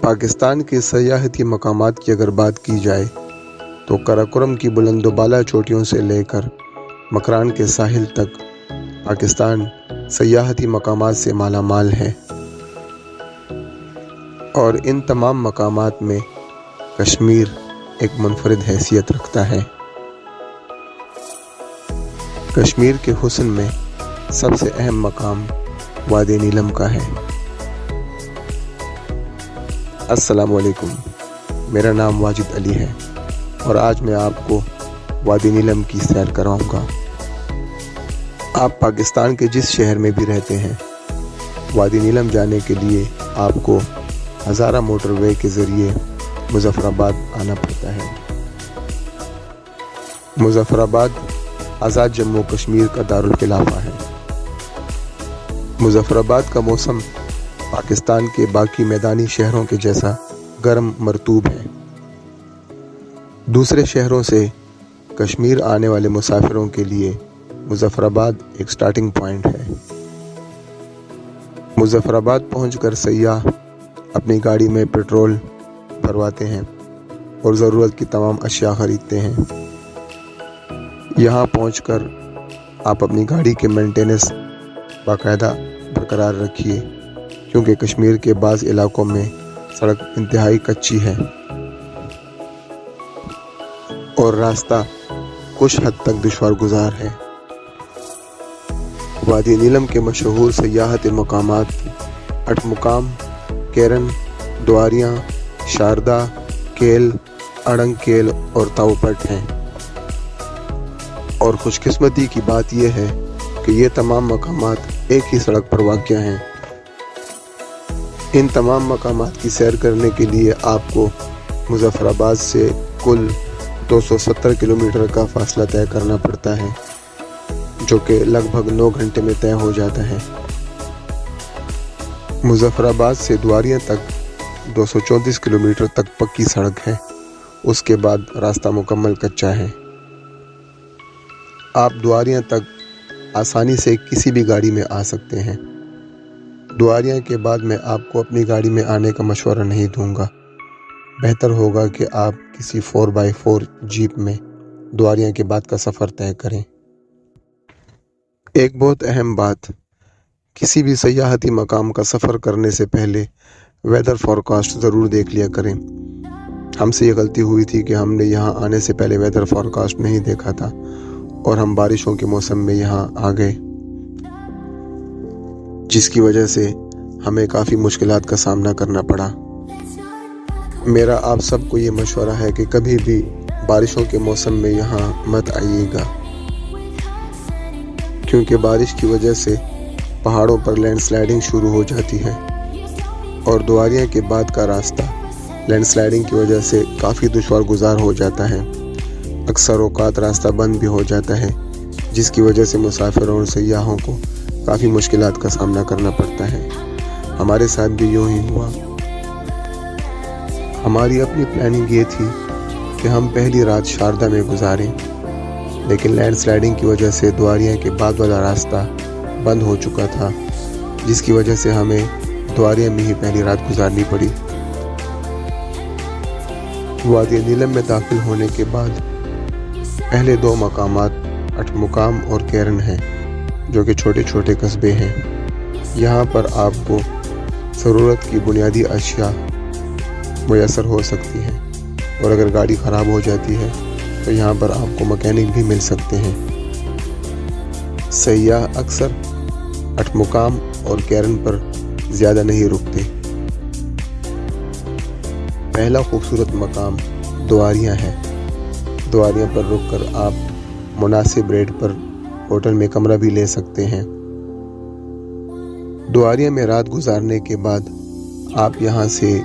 پاکستان کے سیاحتی مقامات کی اگر بات کی جائے تو قراقرم کی بلند و بالا چوٹیوں سے لے کر مکران کے ساحل تک پاکستان سیاحتی مقامات سے مالا مال ہے، اور ان تمام مقامات میں کشمیر ایک منفرد حیثیت رکھتا ہے۔ کشمیر کے حسن میں سب سے اہم مقام وادی نیلم کا ہے۔ السلام علیکم، میرا نام واجد علی ہے اور آج میں آپ کو وادی نیلم کی سیر کراؤں گا۔ آپ پاکستان کے جس شہر میں بھی رہتے ہیں، وادی نیلم جانے کے لیے آپ کو ہزارہ موٹر وے کے ذریعے مظفر آباد آنا پڑتا ہے۔ مظفر آباد آزاد جموں کشمیر کا دارالخلافہ ہے۔ مظفر آباد کا موسم پاکستان کے باقی میدانی شہروں کے جیسا گرم مرطوب ہے۔ دوسرے شہروں سے کشمیر آنے والے مسافروں کے لیے مظفر آباد ایک سٹارٹنگ پوائنٹ ہے۔ مظفر آباد پہنچ کر سیاح اپنی گاڑی میں پیٹرول بھرواتے ہیں اور ضرورت کی تمام اشیاء خریدتے ہیں۔ یہاں پہنچ کر آپ اپنی گاڑی کے مینٹیننس باقاعدہ برقرار رکھیے، کیونکہ کشمیر کے بعض علاقوں میں سڑک انتہائی کچی ہے اور راستہ کچھ حد تک دشوار گزار ہے۔ وادی نیلم کے مشہور سیاحتی مقامات اٹھمقام، کیرن، دواریاں، شاردا، کیل، اڑنگ کیل اور تاؤ پٹ ہیں، اور خوش قسمتی کی بات یہ ہے کہ یہ تمام مقامات ایک ہی سڑک پر واقع ہیں۔ ان تمام مقامات کی سیر کرنے کے لیے آپ کو مظفر آباد سے کل 270 کلومیٹر کا فاصلہ طے کرنا پڑتا ہے، جو کہ لگ بھگ 9 گھنٹے میں طے ہو جاتا ہے۔ مظفر آباد سے دواریاں تک 234 کلومیٹر تک پکی سڑک ہے، اس کے بعد راستہ مکمل کچا ہے۔ آپ دواریاں تک آسانی سے کسی بھی گاڑی میں آ سکتے ہیں۔ دواریاں کے بعد میں آپ کو اپنی گاڑی میں آنے کا مشورہ نہیں دوں گا، بہتر ہوگا کہ آپ کسی 4x4 جیپ میں دواریاں کے بعد کا سفر طے کریں۔ ایک بہت اہم بات، کسی بھی سیاحتی مقام کا سفر کرنے سے پہلے ویدر فورکاسٹ ضرور دیکھ لیا کریں۔ ہم سے یہ غلطی ہوئی تھی کہ ہم نے یہاں آنے سے پہلے ویدر فورکاسٹ نہیں دیکھا تھا اور ہم بارشوں کے موسم میں یہاں آ گئے، جس کی وجہ سے ہمیں کافی مشکلات کا سامنا کرنا پڑا۔ میرا آپ سب کو یہ مشورہ ہے کہ کبھی بھی بارشوں کے موسم میں یہاں مت آئیے گا، کیونکہ بارش کی وجہ سے پہاڑوں پر لینڈ سلائڈنگ شروع ہو جاتی ہے، اور دواریاں کے بعد کا راستہ لینڈ سلائڈنگ کی وجہ سے کافی دشوار گزار ہو جاتا ہے۔ اکثر اوقات راستہ بند بھی ہو جاتا ہے، جس کی وجہ سے مسافروں اور سیاحوں کو کافی مشکلات کا سامنا کرنا پڑتا ہے۔ ہمارے ساتھ بھی یوں ہی ہوا۔ ہماری اپنی پلاننگ یہ تھی کہ ہم پہلی رات شاردا میں گزاریں، لیکن لینڈ سلائڈنگ کی وجہ سے دواریاں کے بعد والا راستہ بند ہو چکا تھا، جس کی وجہ سے ہمیں دواریاں میں ہی پہلی رات گزارنی پڑی۔ وادی نیلم میں داخل ہونے کے بعد پہلے 2 مقامات اٹھمقام اور کیرن ہیں، جو کہ چھوٹے چھوٹے قصبے ہیں۔ یہاں پر آپ کو ضرورت کی بنیادی اشیاء میسر ہو سکتی ہیں، اور اگر گاڑی خراب ہو جاتی ہے تو یہاں پر آپ کو مکینک بھی مل سکتے ہیں۔ سیاح اکثر اٹھمقام اور کیرن پر زیادہ نہیں رکتے۔ پہلا خوبصورت مقام دواریاں ہے۔ دواریاں پر رک کر آپ مناسب ریٹ پر ہوٹل میں کمرہ بھی لے سکتے ہیں۔ دواریاں میں رات گزارنے کے بعد آپ یہاں سے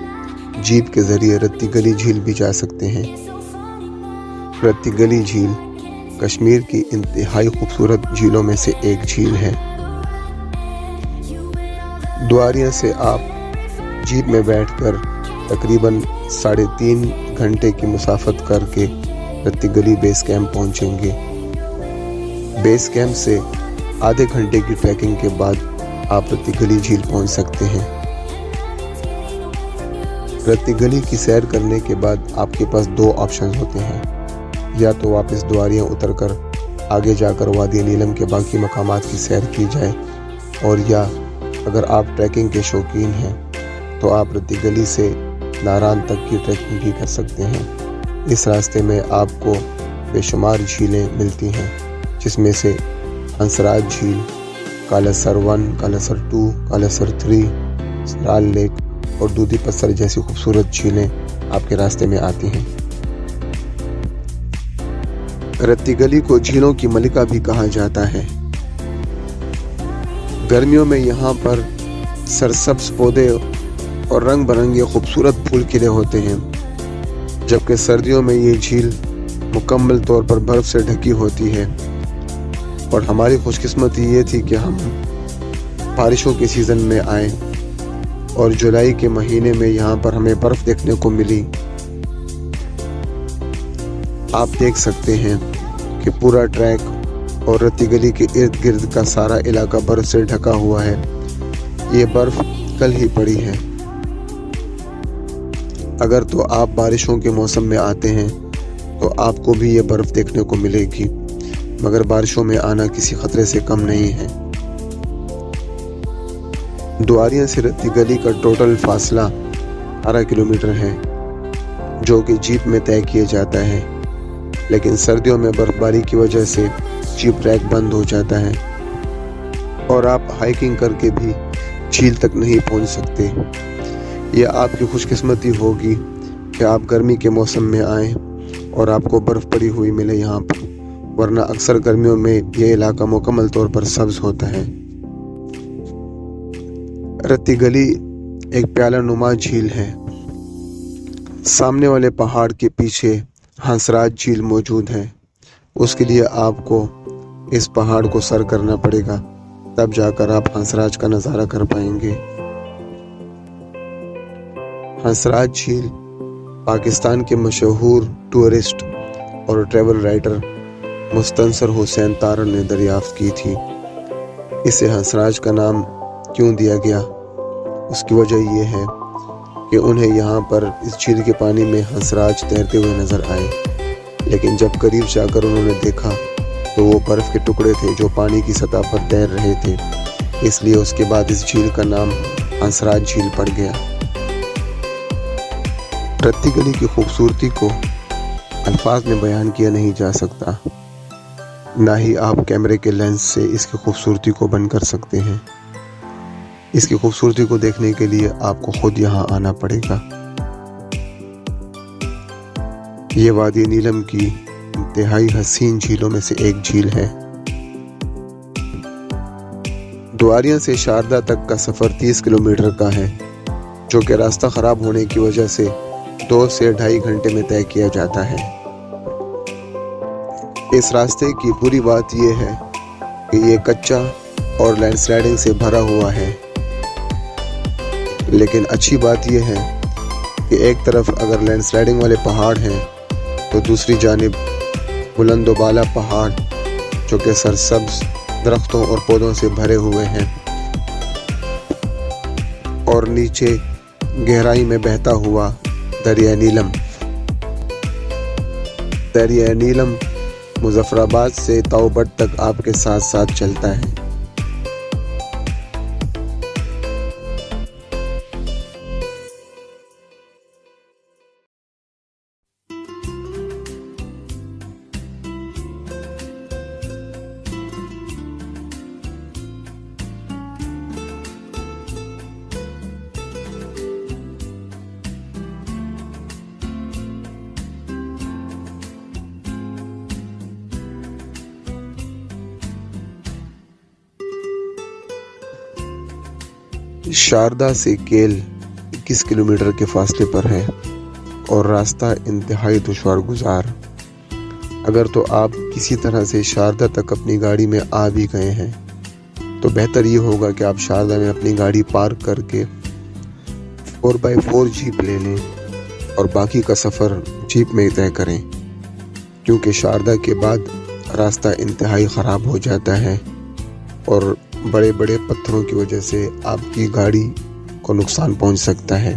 جیپ کے ذریعے رتی گلی جھیل بھی جا سکتے ہیں۔ رتی گلی جھیل کشمیر کی انتہائی خوبصورت جھیلوں میں سے ایک جھیل ہے۔ دواریاں سے آپ جیپ میں بیٹھ کر تقریباً 3.5 گھنٹے کی مسافت کر کے رتی گلی بیس کیمپ پہنچیں گے۔ بیس کیمپ سے آدھے گھنٹے کی ٹریکنگ کے بعد آپ رتی گلی جھیل پہنچ سکتے ہیں۔ رتی گلی کی سیر کرنے کے بعد آپ کے پاس دو آپشنز ہوتے ہیں، یا تو واپس دواریاں اتر کر آگے جا کر وادی نیلم کے باقی مقامات کی سیر کی جائے، اور یا اگر آپ ٹریکنگ کے شوقین ہیں تو آپ رتی گلی سے ناران تک کی ٹریکنگ بھی کر سکتے ہیں۔ اس راستے میں آپ کو بے شمار جھیلیں ملتی ہیں، جس میں سے ہنسراج جھیل، کالا سر 1، کالا سر 2، کالا سر 3، سرال لیک اور دودھی پتھر جیسی خوبصورت جھیلیں آپ کے راستے میں آتی ہیں۔ رتی گلی کو جھیلوں کی ملکہ بھی کہا جاتا ہے۔ گرمیوں میں یہاں پر سرسبز پودے اور رنگ برنگے خوبصورت پھول کھلے ہوتے ہیں، جبکہ سردیوں میں یہ جھیل مکمل طور پر برف سے ڈھکی ہوتی ہے۔ اور ہماری خوش قسمتی یہ تھی کہ ہم بارشوں کے سیزن میں آئے اور جولائی کے مہینے میں یہاں پر ہمیں برف دیکھنے کو ملی۔ آپ دیکھ سکتے ہیں کہ پورا ٹریک اور رتی گلی کے ارد گرد کا سارا علاقہ برف سے ڈھکا ہوا ہے۔ یہ برف کل ہی پڑی ہے۔ اگر تو آپ بارشوں کے موسم میں آتے ہیں تو آپ کو بھی یہ برف دیکھنے کو ملے گی، مگر بارشوں میں آنا کسی خطرے سے کم نہیں ہے۔ دواریاں سے رتی گلی کا ٹوٹل فاصلہ 18 کلومیٹر ہے، جو کہ جیپ میں طے کیا جاتا ہے، لیکن سردیوں میں برف باری کی وجہ سے جیپ ٹریک بند ہو جاتا ہے اور آپ ہائیکنگ کر کے بھی جھیل تک نہیں پہنچ سکتے۔ یہ آپ کی خوش قسمتی ہوگی کہ آپ گرمی کے موسم میں آئیں اور آپ کو برف پڑی ہوئی ملے یہاں پر، ورنہ اکثر گرمیوں میں یہ علاقہ مکمل طور پر سبز ہوتا ہے۔ رتی گلی ایک پیالہ نما جھیل ہے۔ سامنے والے پہاڑ کے پیچھے ہنسراج جھیل موجود ہے۔ اس کے لیے آپ کو اس پہاڑ کو سر کرنا پڑے گا، تب جا کر آپ ہنسراج کا نظارہ کر پائیں گے۔ ہنسراج جھیل پاکستان کے مشہور ٹورسٹ اور ٹریول رائٹر مستنصر حسین تارڑ نے دریافت کی تھی۔ اسے ہنسراج کا نام کیوں دیا گیا؟ اس کی وجہ یہ ہے کہ انہیں یہاں پر اس جھیل کے پانی میں ہنسراج تیرتے ہوئے نظر آئے، لیکن جب قریب جا کر انہوں نے دیکھا تو وہ برف کے ٹکڑے تھے جو پانی کی سطح پر تیر رہے تھے، اس لیے اس کے بعد اس جھیل کا نام ہنسراج جھیل پڑ گیا۔ رتی گلی کی خوبصورتی کو الفاظ میں بیان کیا نہیں جا سکتا، نہ ہی آپ کیمرے کے لینس سے اس کی خوبصورتی کو بند کر سکتے ہیں۔ اس کی خوبصورتی کو دیکھنے کے لیے آپ کو خود یہاں آنا پڑے گا۔ یہ وادی نیلم کی انتہائی حسین جھیلوں میں سے ایک جھیل ہے۔ دواریاں سے شاردا تک کا سفر 30 کلومیٹر کا ہے، جو کہ راستہ خراب ہونے کی وجہ سے 2 سے 2.5 گھنٹے میں طے کیا جاتا ہے۔ اس راستے کی بری بات یہ ہے کہ یہ کچا اور لینڈ سلائڈنگ سے بھرا ہوا ہے، لیکن اچھی بات یہ ہے کہ ایک طرف اگر لینڈ سلائڈنگ والے پہاڑ ہیں تو دوسری جانب بلند و بالا پہاڑ جو کہ سرسبز درختوں اور پودوں سے بھرے ہوئے ہیں، اور نیچے گہرائی میں بہتا ہوا دریا نیلم۔ دریا نیلم مظفر آباد سے تاؤبٹ تک آپ کے ساتھ ساتھ چلتا ہے۔ شاردا سے کیل 21 کلومیٹر کے فاصلے پر ہے اور راستہ انتہائی دشوار گزار۔ اگر تو آپ کسی طرح سے شاردا تک اپنی گاڑی میں آ بھی گئے ہیں تو بہتر یہ ہوگا کہ آپ شاردا میں اپنی گاڑی پارک کر کے 4x4 جیپ لے لیں اور باقی کا سفر جیپ میں طے کریں، کیونکہ شاردا کے بعد راستہ انتہائی خراب ہو جاتا ہے اور بڑے بڑے پتھروں کی وجہ سے آپ کی گاڑی کو نقصان پہنچ سکتا ہے۔